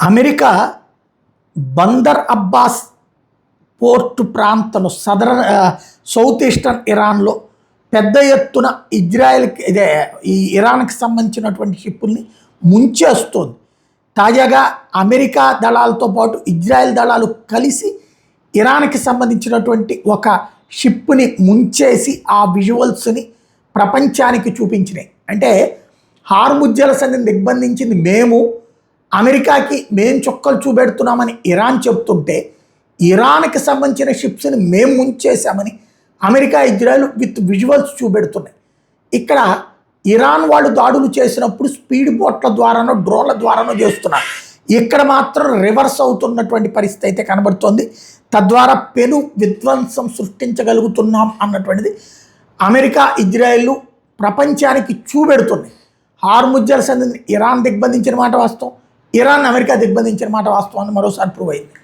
America Bandar Abbas port ప్రాంతంలో south eastern ఇరాన్లో పెద్ద ఎత్తున ఇజ్రాయెల్కి ఈ ఇరాన్కి సంబంధించినటువంటి షిప్పుల్ని ముంచేస్తోంది. తాజాగా అమెరికా దళాలతో పాటు ఇజ్రాయెల్ దళాలు కలిసి ఇరాన్కి సంబంధించినటువంటి ఒక షిప్ని ముంచేసి ఆ విజువల్స్ని ప్రపంచానికి చూపించినాయి. అంటే హార్ముజ్ జలసంధిని దిగ్బంధించింది మేము, అమెరికాకి మేము చుక్కలు చూపెడుతున్నామని ఇరాన్ చెప్తుంటే, ఇరాన్కి సంబంధించిన షిప్స్ని మేము ముంచేశామని అమెరికా ఇజ్రాయెల్ విత్ విజువల్స్ చూపెడుతున్నాయి. ఇక్కడ ఇరాన్ వాళ్ళు దాడులు చేసినప్పుడు స్పీడ్ బోట్ల ద్వారానో డ్రోన్ల ద్వారానో చేస్తున్నారు. ఇక్కడ మాత్రం రివర్స్ అవుతున్నటువంటి పరిస్థితి అయితే కనబడుతోంది. తద్వారా పెను విధ్వంసం సృష్టించగలుగుతున్నాం అన్నటువంటిది అమెరికా ఇజ్రాయెల్ ప్రపంచానికి చూపెడుతుంది. హార్ముజ్ జలసంధిని ఇరాన్ దిగ్బంధించిన మాట వాస్తవం, ఇరాన్ అమెరికా దిగ్బంధించిన మాట వాస్తవాన్ని మరోసారి ప్రూవ్ అయింది.